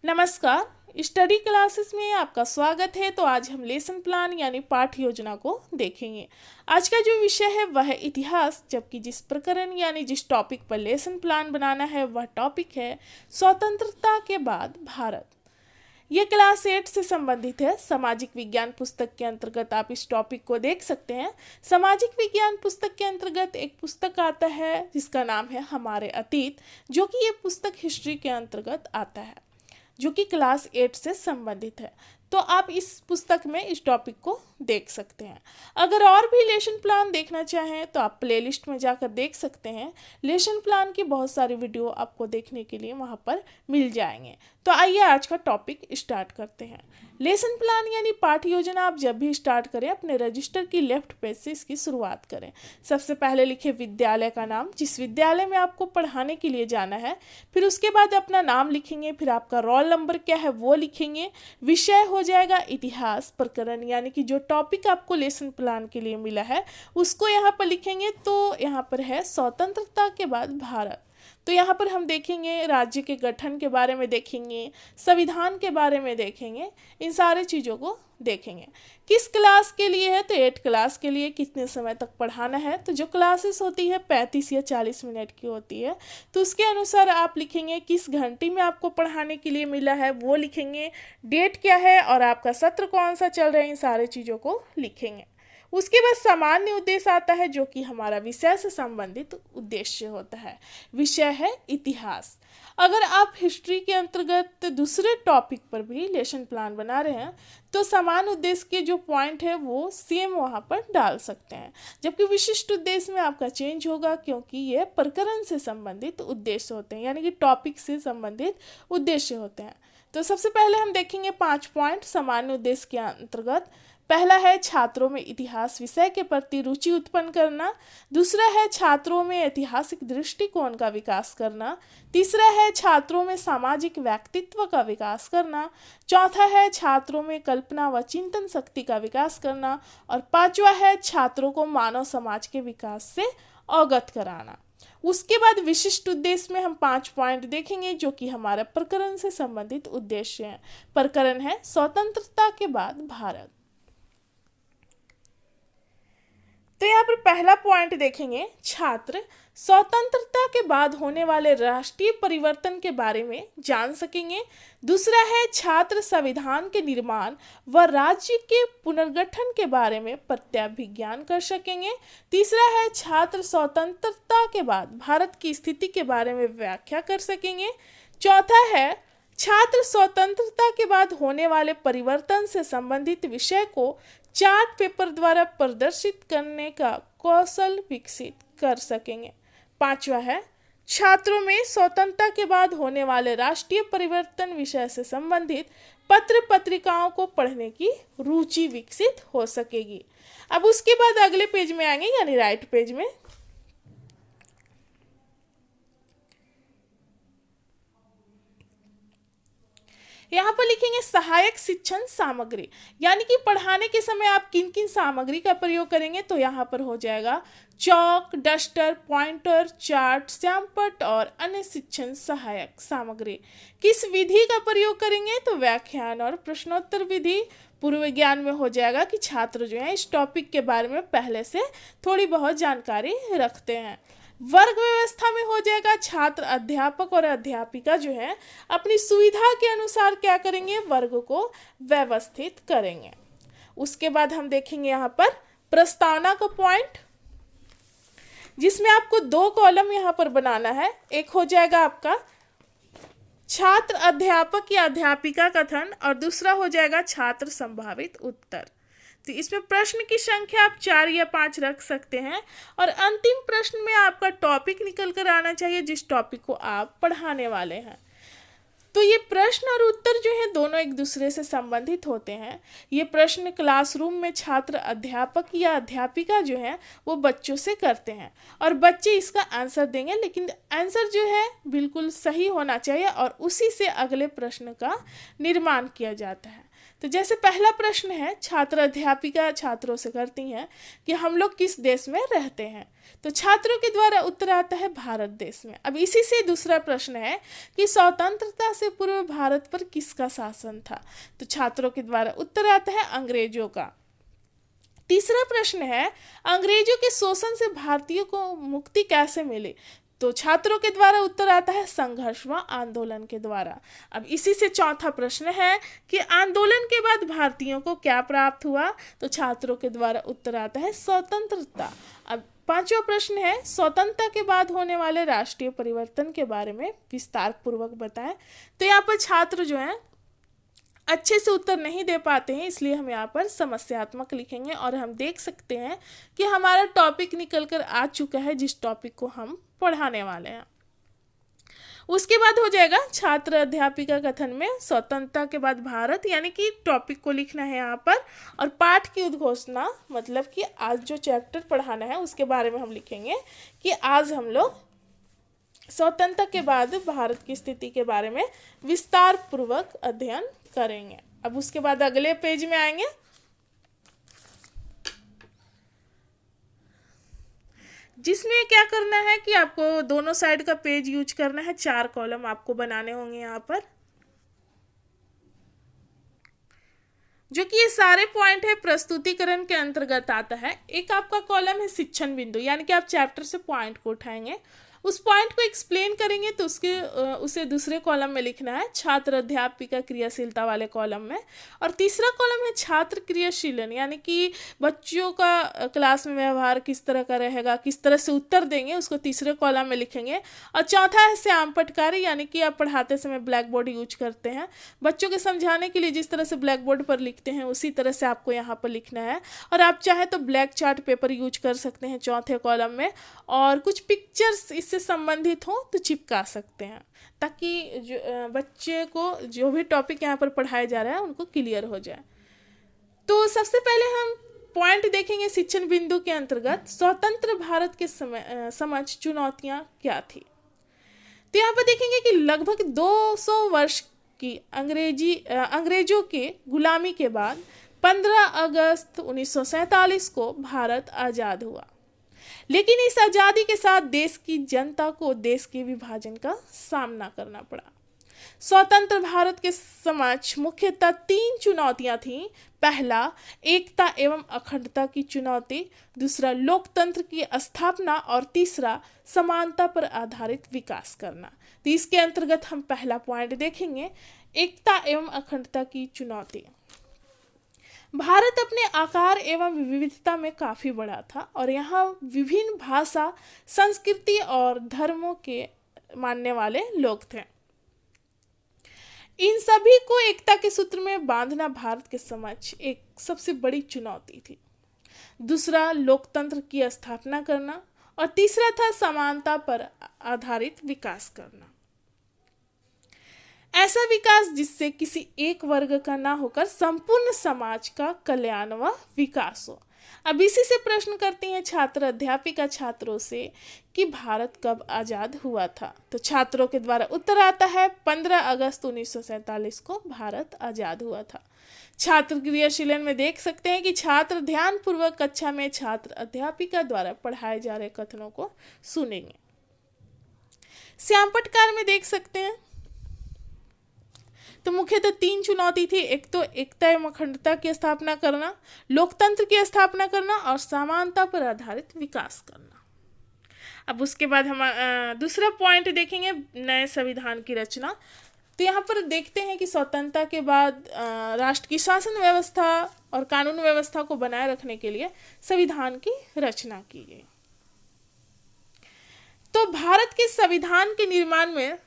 नमस्कार। Study classes में आपका स्वागत है। तो आज हम लेसन प्लान यानी पाठ योजना को देखेंगे। आज का जो विषय है वह है इतिहास, जबकि जिस प्रकरण यानी जिस टॉपिक पर लेसन प्लान बनाना है वह टॉपिक है स्वतंत्रता के बाद भारत। ये क्लास 8 से संबंधित है। सामाजिक विज्ञान पुस्तक के अंतर्गत आप इस टॉपिक को देख सकते हैं। सामाजिक विज्ञान पुस्तक के अंतर्गत एक पुस्तक आता है जिसका नाम है हमारे अतीत, जो कि ये पुस्तक हिस्ट्री के अंतर्गत आता है, जो कि क्लास 8 से संबंधित है। तो आप इस पुस्तक में इस टॉपिक को देख सकते हैं। अगर और भी लेसन प्लान देखना चाहें तो आप प्लेलिस्ट में जाकर देख सकते हैं। लेसन प्लान की बहुत सारी वीडियो आपको देखने के लिए वहाँ पर मिल जाएंगे। तो आइए आज का टॉपिक स्टार्ट करते हैं। लेसन प्लान यानी पाठ योजना आप जब भी स्टार्ट करें अपने रजिस्टर की लेफ्ट पेज से इसकी शुरुआत करें। सबसे पहले लिखें विद्यालय का नाम, जिस विद्यालय में आपको पढ़ाने के लिए जाना है। फिर उसके बाद अपना नाम लिखेंगे, फिर आपका रोल नंबर क्या है वो लिखेंगे। विषय हो जाएगा इतिहास प्रकरण, यानी कि जो टॉपिक आपको लेसन प्लान के लिए मिला है उसको यहाँ पर लिखेंगे। तो यहाँ पर है स्वतंत्रता के बाद भारत। तो यहाँ पर हम देखेंगे राज्य के गठन के बारे में देखेंगे, संविधान के बारे में देखेंगे, इन सारे चीज़ों को देखेंगे। किस क्लास के लिए है तो 8 क्लास के लिए कितने समय तक पढ़ाना है। तो जो क्लासेस होती है 35 या 40 मिनट की होती है, तो उसके अनुसार आप लिखेंगे किस घंटे में आपको पढ़ाने के लिए मिला है वो लिखेंगे, डेट क्या है और आपका सत्र कौन सा चल रहा है, इन सारे चीज़ों को लिखेंगे। उसके बाद सामान्य उद्देश्य आता है जो कि हमारा विषय से संबंधित उद्देश्य होता है। विषय है इतिहास। अगर आप हिस्ट्री के अंतर्गत दूसरे टॉपिक पर भी लेसन प्लान बना रहे हैं तो सामान्य उद्देश्य के जो पॉइंट है वो सेम वहाँ पर डाल सकते हैं, जबकि विशिष्ट उद्देश्य में आपका चेंज होगा क्योंकि ये प्रकरण से संबंधित उद्देश्य होते हैं, यानी कि टॉपिक से संबंधित उद्देश्य होते हैं। तो सबसे पहले हम देखेंगे 5 पॉइंट सामान्य उद्देश्य के अंतर्गत। पहला है छात्रों में इतिहास विषय के प्रति रुचि उत्पन्न करना। दूसरा है छात्रों में ऐतिहासिक दृष्टिकोण का विकास करना। तीसरा है छात्रों में सामाजिक व्यक्तित्व का विकास करना। चौथा है छात्रों में कल्पना व चिंतन शक्ति का विकास करना। और पांचवा है छात्रों को मानव समाज के विकास से अवगत कराना। उसके बाद विशिष्ट उद्देश्य में हम 5 पॉइंट देखेंगे जो कि हमारा प्रकरण से संबंधित उद्देश्य है। प्रकरण है स्वतंत्रता के बाद भारत। तो यहाँ पर पहला पॉइंट देखेंगे, छात्र स्वतंत्रता के बाद होने वाले राष्ट्रीय परिवर्तन के बारे में जान सकेंगे। दूसरा है छात्र संविधान के निर्माण व राज्य के पुनर्गठन के बारे में प्रत्याभिज्ञान कर सकेंगे। तीसरा है छात्र स्वतंत्रता के बाद भारत की स्थिति के बारे में व्याख्या कर सकेंगे। चौथा है छात्र स्वतंत्रता के बाद होने वाले परिवर्तन से संबंधित विषय को चार्ट पेपर द्वारा प्रदर्शित करने का कौशल विकसित कर सकेंगे। पांचवा है छात्रों में स्वतंत्रता के बाद होने वाले राष्ट्रीय परिवर्तन विषय से संबंधित पत्र पत्रिकाओं को पढ़ने की रुचि विकसित हो सकेगी। अब उसके बाद अगले पेज में आएंगे, यानी राइट पेज में। यहाँ पर लिखेंगे सहायक शिक्षण सामग्री, यानी कि पढ़ाने के समय आप किन किन सामग्री का प्रयोग करेंगे। तो यहाँ पर हो जाएगा चौक, डस्टर, पॉइंटर, चार्ट, श्यामपट्ट और अन्य शिक्षण सहायक सामग्री। किस विधि का प्रयोग करेंगे तो व्याख्यान और प्रश्नोत्तर विधि। पूर्व ज्ञान में हो जाएगा कि छात्र जो है इस टॉपिक के बारे में पहले से थोड़ी बहुत जानकारी रखते हैं। वर्ग व्यवस्था में हो जाएगा छात्र, अध्यापक और अध्यापिका जो है अपनी सुविधा के अनुसार क्या करेंगे, वर्ग को व्यवस्थित करेंगे। उसके बाद हम देखेंगे यहाँ पर प्रस्तावना का पॉइंट, जिसमें आपको 2 कॉलम यहाँ पर बनाना है। एक हो जाएगा आपका छात्र, अध्यापक या अध्यापिका कथन और दूसरा हो जाएगा छात्र संभावित उत्तर। तो इसमें प्रश्न की संख्या आप 4 या 5 रख सकते हैं और अंतिम प्रश्न में आपका टॉपिक निकल कर आना चाहिए जिस टॉपिक को आप पढ़ाने वाले हैं। तो ये प्रश्न और उत्तर जो है दोनों एक दूसरे से संबंधित होते हैं। ये प्रश्न क्लासरूम में छात्र, अध्यापक या अध्यापिका जो है वो बच्चों से करते हैं और बच्चे इसका आंसर देंगे, लेकिन आंसर जो है बिल्कुल सही होना चाहिए और उसी से अगले प्रश्न का निर्माण किया जाता है। तो जैसे पहला प्रश्न है, छात्र अध्यापिका छात्रों से करती हैं कि हम लोग किस देश में रहते हैं, तो छात्रों के द्वारा उत्तर आता है भारत देश में। अब इसी से दूसरा प्रश्न है कि स्वतंत्रता से पूर्व भारत पर किसका शासन था, तो छात्रों के द्वारा उत्तर आता है अंग्रेजों का। तीसरा प्रश्न है, अंग्रेजों के शोषण से भारतीयों को मुक्ति कैसे मिली, तो छात्रों के द्वारा उत्तर आता है संघर्ष व आंदोलन के द्वारा। अब इसी से चौथा प्रश्न है कि आंदोलन के बाद भारतीयों को क्या प्राप्त हुआ, तो छात्रों के द्वारा उत्तर आता है स्वतंत्रता। अब पांचवा प्रश्न है, स्वतंत्रता के बाद होने वाले राष्ट्रीय परिवर्तन के बारे में विस्तार पूर्वक बताएं। तो यहाँ पर छात्र जो हैं अच्छे से उत्तर नहीं दे पाते हैं, इसलिए हम यहाँ पर समस्यात्मक लिखेंगे और हम देख सकते हैं कि हमारा टॉपिक निकल कर आ चुका है जिस टॉपिक को हम पढ़ाने वाले हैं। उसके बाद हो जाएगा छात्र अध्यापिका कथन में स्वतंत्रता के बाद भारत, यानी कि टॉपिक को लिखना है यहाँ पर, और पाठ की उद्घोषणा मतलब कि आज जो चैप्टर पढ़ाना है उसके बारे में हम लिखेंगे कि आज हम लोग स्वतंत्रता के बाद भारत की स्थिति के बारे में विस्तार पूर्वक अध्ययन करेंगे। अब उसके बाद अगले पेज में आएंगे, जिसमें क्या करना है कि आपको दोनों साइड का पेज यूज करना है। 4 कॉलम आपको बनाने होंगे यहाँ पर, जो कि ये सारे पॉइंट है प्रस्तुतिकरण के अंतर्गत आता है। एक आपका कॉलम है शिक्षण बिंदु, यानी कि आप चैप्टर से पॉइंट को उठाएंगे, उस पॉइंट को एक्सप्लेन करेंगे, तो उसे दूसरे कॉलम में लिखना है छात्र अध्यापिका क्रियाशीलता वाले कॉलम में। और तीसरा कॉलम है छात्र क्रियाशीलन, यानी कि बच्चों का क्लास में व्यवहार किस तरह का रहेगा, किस तरह से उत्तर देंगे, उसको तीसरे कॉलम में लिखेंगे। और चौथा है श्याम पटकारी, यानी कि आप पढ़ाते समय ब्लैक बोर्ड यूज करते हैं, बच्चों के समझाने के लिए जिस तरह से ब्लैक बोर्ड पर लिखते हैं उसी तरह से आपको यहाँ पर लिखना है। और आप चाहे तो ब्लैक चार्ट पेपर यूज कर सकते हैं चौथे कॉलम में, और कुछ पिक्चर्स से संबंधित हो तो चिपका सकते हैं, ताकि बच्चे को जो भी टॉपिक यहाँ पर पढ़ाया जा रहा है उनको क्लियर हो जाए। तो सबसे पहले हम पॉइंट देखेंगे शिक्षण बिंदु के अंतर्गत स्वतंत्र भारत के समक्ष चुनौतियां क्या थी। तो यहाँ पर देखेंगे कि लगभग 200 वर्ष की अंग्रेजों के गुलामी के बाद 15 अगस्त 1947 को भारत आज़ाद हुआ, लेकिन इस आज़ादी के साथ देश की जनता को देश के विभाजन का सामना करना पड़ा। स्वतंत्र भारत के समक्ष मुख्यतः 3 चुनौतियां थीं। पहला, एकता एवं अखंडता की चुनौती, दूसरा लोकतंत्र की स्थापना, और तीसरा समानता पर आधारित विकास करना। तो इसके अंतर्गत हम पहला पॉइंट देखेंगे, एकता एवं अखंडता की चुनौती। भारत अपने आकार एवं विविधता में काफ़ी बड़ा था और यहाँ विभिन्न भाषा, संस्कृति और धर्मों के मानने वाले लोग थे। इन सभी को एकता के सूत्र में बांधना भारत के समक्ष एक सबसे बड़ी चुनौती थी। दूसरा, लोकतंत्र की स्थापना करना, और तीसरा था समानता पर आधारित विकास करना। ऐसा विकास जिससे किसी एक वर्ग का ना होकर संपूर्ण समाज का कल्याण व विकास हो। अब इसी से प्रश्न करती हैं छात्र अध्यापिका छात्रों से कि भारत कब आज़ाद हुआ था। तो छात्रों के द्वारा उत्तर आता है 15 अगस्त 1947 को भारत आज़ाद हुआ था। छात्र क्रियाशीलन में देख सकते हैं कि छात्र ध्यानपूर्वक कक्षा में छात्र अध्यापिका द्वारा पढ़ाए जा रहे कथनों को सुनेंगे। श्याम पटकार में देख सकते हैं तो मुख्यतः 3 चुनौती थी। एक तो एकता एवं अखंडता की स्थापना करना, लोकतंत्र की स्थापना करना और समानता पर आधारित विकास करना। अब उसके बाद हम दूसरा पॉइंट देखेंगे, नए संविधान की रचना। तो यहाँ पर देखते हैं कि स्वतंत्रता के बाद राष्ट्र की शासन व्यवस्था और कानून व्यवस्था को बनाए रखने के लिए संविधान की रचना की गई। तो भारत के संविधान के निर्माण में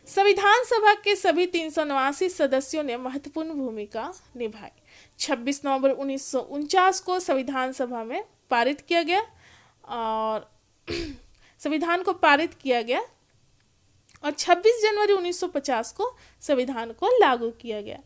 संविधान सभा के सभी 389 सदस्यों ने महत्वपूर्ण भूमिका निभाई। 26 नवंबर 1949 को संविधान सभा में पारित किया गया और संविधान को पारित किया गया और 26 जनवरी 1950 को संविधान को लागू किया गया।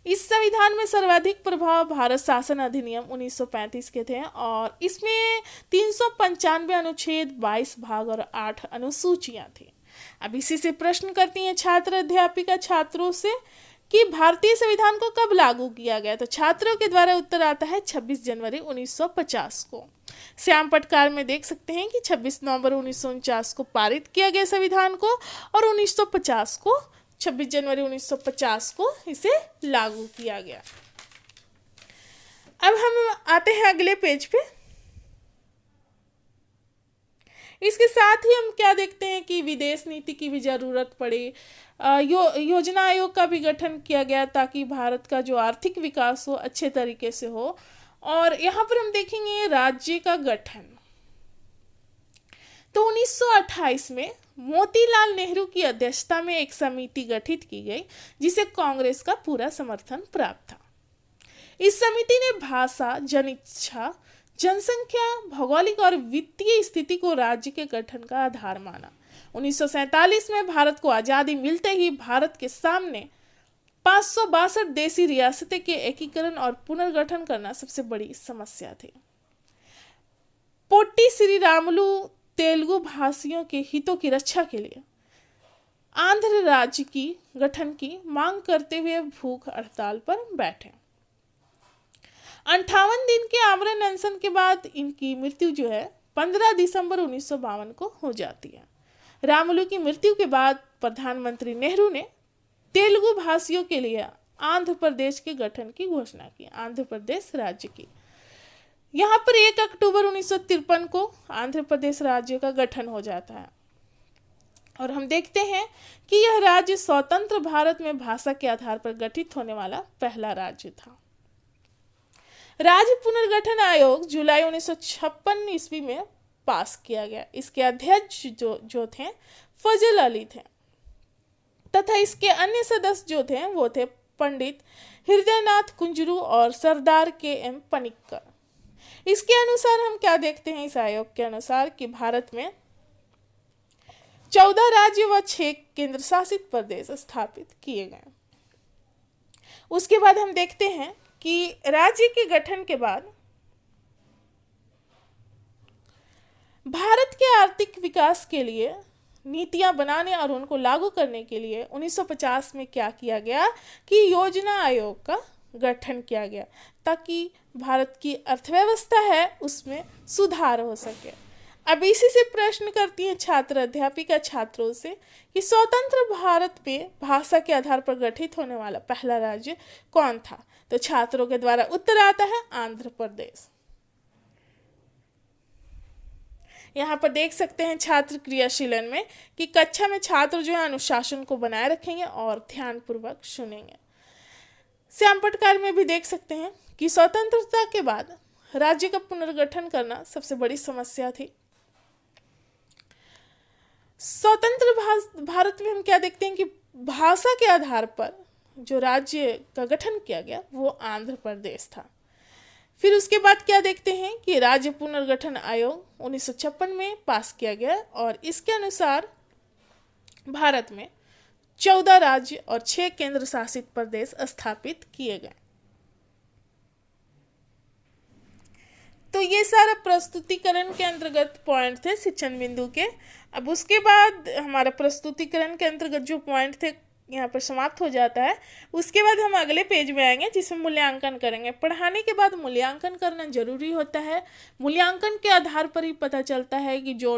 इस संविधान में सर्वाधिक प्रभाव भारत शासन अधिनियम 1935 के थे और इसमें 395 अनुच्छेद, 22 भाग और 8 अनुसूचियां थी। अब इसी से प्रश्न करती हैं छात्र अध्यापिका छात्रों से कि भारतीय संविधान को कब लागू किया गया। तो छात्रों के द्वारा उत्तर आता है 26 जनवरी 1950 को। श्याम पटकार में देख सकते हैं कि 26 नवंबर 1949 को पारित किया गया संविधान को और 1950 को 26 जनवरी 1950 को इसे लागू किया गया। अब हम आते हैं अगले पेज पे। इसके साथ ही हम क्या देखते हैं कि विदेश नीति की भी जरूरत पड़ी। योजना आयोग का भी गठन किया गया ताकि भारत का जो आर्थिक विकास हो अच्छे तरीके से हो। और यहाँ पर हम देखेंगे राज्य का गठन। तो 1928 में मोतीलाल नेहरू की अध्यक्षता में एक समिति गठित की गई जिसे कांग्रेस का पूरा समर्थन प्राप्त था। इस समिति ने भाषा, जनिच्छा, जनसंख्या, भौगोलिक और वित्तीय स्थिति को राज्य के गठन का आधार माना। 1947 में भारत को आजादी मिलते ही भारत के सामने 562 देशी रियासतें के एकीकरण और पुनर्गठन करना सबसे बड़ी समस्या थी। पोट्टी श्रीरामुलु तेलुगु भाषियों के हितों की रक्षा के लिए आंध्र राज्य की गठन की मांग करते हुए भूख हड़ताल पर बैठे। 58 दिन के आमरण अनशन के बाद इनकी मृत्यु जो है 15 दिसंबर 1952 को हो जाती है। रामुलु की मृत्यु के बाद प्रधानमंत्री नेहरू ने तेलुगु भाषियों के लिए आंध्र प्रदेश के गठन की घोषणा की, आंध्र प्रदेश राज्य की। यहाँ पर 1 अक्टूबर 1953 को आंध्र प्रदेश राज्य का गठन हो जाता है और हम देखते हैं कि यह राज्य स्वतंत्र भारत में भाषा के आधार पर गठित होने वाला पहला राज्य था। राज्य पुनर्गठन आयोग जुलाई 1956 ईस्वी में पास किया गया। इसके अध्यक्ष जो थे फजल अली थे तथा इसके अन्य सदस्य जो थे वो थे पंडित हृदयनाथ कुंजरू और सरदार के.एम. पनिक्कर। इसके अनुसार हम क्या देखते हैं, इस आयोग के अनुसार कि भारत में 14 राज्य व 6 केंद्र शासित प्रदेश स्थापित किए गए। उसके बाद हम देखते हैं कि राज्य के गठन के बाद भारत के आर्थिक विकास के लिए नीतियां बनाने और उनको लागू करने के लिए 1950 में क्या किया गया कि योजना आयोग का गठन किया गया ताकि भारत की अर्थव्यवस्था है उसमें सुधार हो सके। अब इसी से प्रश्न करती हैं छात्र अध्यापिका छात्रों से कि स्वतंत्र भारत पे भाषा के आधार पर गठित होने वाला पहला राज्य कौन था। तो छात्रों के द्वारा उत्तर आता है आंध्र प्रदेश। यहाँ पर देख सकते हैं छात्र क्रियाशीलन में कि कक्षा में छात्र जो है अनुशासन को बनाए रखेंगे और ध्यानपूर्वक सुनेंगे। श्याम पटकार में भी देख सकते हैं कि स्वतंत्रता के बाद राज्य का पुनर्गठन करना सबसे बड़ी समस्या थी। स्वतंत्र भारत में हम क्या देखते हैं कि भाषा के आधार पर जो राज्य का गठन किया गया वो आंध्र प्रदेश था। फिर उसके बाद क्या देखते हैं कि राज्य पुनर्गठन आयोग 1956 में पास किया गया और इसके अनुसार भारत में 14 राज्य और 6 केंद्र शासित प्रदेश स्थापित किए गए। तो ये सारा प्रस्तुतिकरण के अंतर्गत पॉइंट थे शिक्षण बिंदु के। अब उसके बाद हमारा प्रस्तुतिकरण के अंतर्गत जो पॉइंट थे यहाँ पर समाप्त हो जाता है। उसके बाद हम अगले पेज में आएंगे जिसमें मूल्यांकन करेंगे। पढ़ाने के बाद मूल्यांकन करना जरूरी होता है। मूल्यांकन के आधार पर ही पता चलता है कि जो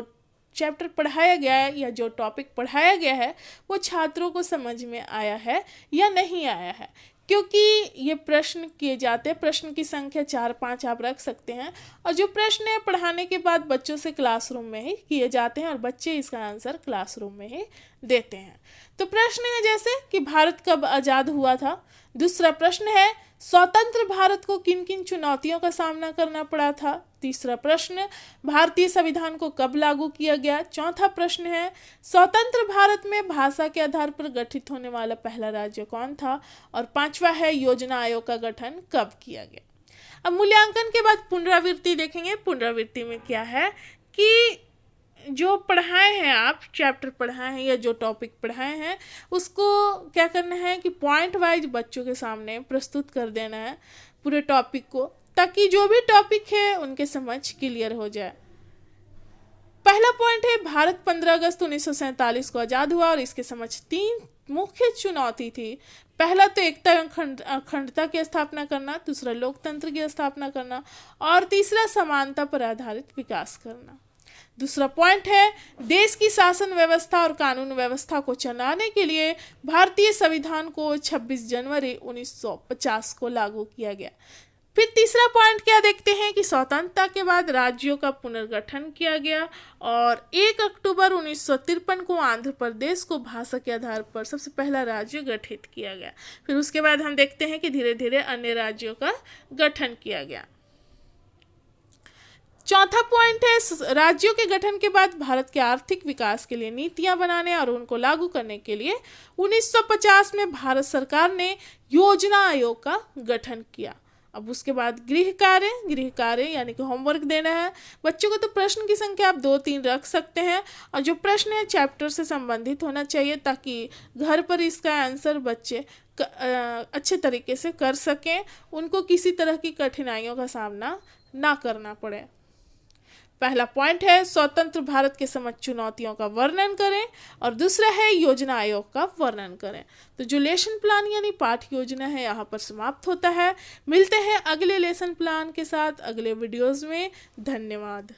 चैप्टर पढ़ाया गया है या जो टॉपिक पढ़ाया गया है वो छात्रों को समझ में आया है या नहीं आया है, क्योंकि ये प्रश्न किए जाते हैं। प्रश्न की संख्या 4-5 आप रख सकते हैं और जो प्रश्न है पढ़ाने के बाद बच्चों से क्लासरूम में ही किए जाते हैं और बच्चे इसका आंसर क्लासरूम में ही देते हैं। तो प्रश्न है जैसे कि भारत कब आज़ाद हुआ था। दूसरा प्रश्न है स्वतंत्र भारत को किन किन चुनौतियों का सामना करना पड़ा था। तीसरा प्रश्न भारतीय संविधान को कब लागू किया गया। चौथा प्रश्न है स्वतंत्र भारत में भाषा के आधार पर गठित होने वाला पहला राज्य कौन था। और पांचवा है योजना आयोग का गठन कब किया गया। अब मूल्यांकन के बाद पुनरावृत्ति देखेंगे। पुनरावृत्ति में क्या है कि जो पढ़ाए हैं आप चैप्टर पढ़ाए हैं या जो टॉपिक पढ़ाए हैं उसको क्या करना है कि पॉइंट वाइज बच्चों के सामने प्रस्तुत कर देना है पूरे टॉपिक को, ताकि जो भी टॉपिक है उनके समझ क्लियर हो जाए। पहला पॉइंट है भारत 15 अगस्त 1947 को आज़ाद हुआ और इसके समक्ष 3 मुख्य चुनौती थी। पहला तो एकता अखंडता की स्थापना करना, दूसरा लोकतंत्र की स्थापना करना और तीसरा समानता पर आधारित विकास करना। दूसरा पॉइंट है देश की शासन व्यवस्था और कानून व्यवस्था को चलाने के लिए भारतीय संविधान को 26 जनवरी 1950 को लागू किया गया। फिर तीसरा पॉइंट क्या देखते हैं कि स्वतंत्रता के बाद राज्यों का पुनर्गठन किया गया और 1 अक्टूबर 1953 को आंध्र प्रदेश को भाषा के आधार पर सबसे पहला राज्य गठित किया गया। फिर उसके बाद हम देखते हैं कि धीरे धीरे अन्य राज्यों का गठन किया गया। चौथा पॉइंट है राज्यों के गठन के बाद भारत के आर्थिक विकास के लिए नीतियां बनाने और उनको लागू करने के लिए 1950 में भारत सरकार ने योजना आयोग का गठन किया। अब उसके बाद गृह कार्य यानी कि होमवर्क देना है बच्चों को। तो प्रश्न की संख्या आप 2-3 रख सकते हैं और जो प्रश्न है चैप्टर से संबंधित होना चाहिए ताकि घर पर इसका आंसर बच्चे अच्छे तरीके से कर सकें, उनको किसी तरह की कठिनाइयों का सामना ना करना पड़े। पहला पॉइंट है स्वतंत्र भारत के समक्ष चुनौतियों का वर्णन करें और दूसरा है योजना आयोग का वर्णन करें। तो जो लेसन प्लान यानी पाठ योजना है यहाँ पर समाप्त होता है। मिलते हैं अगले लेसन प्लान के साथ अगले वीडियोस में। धन्यवाद।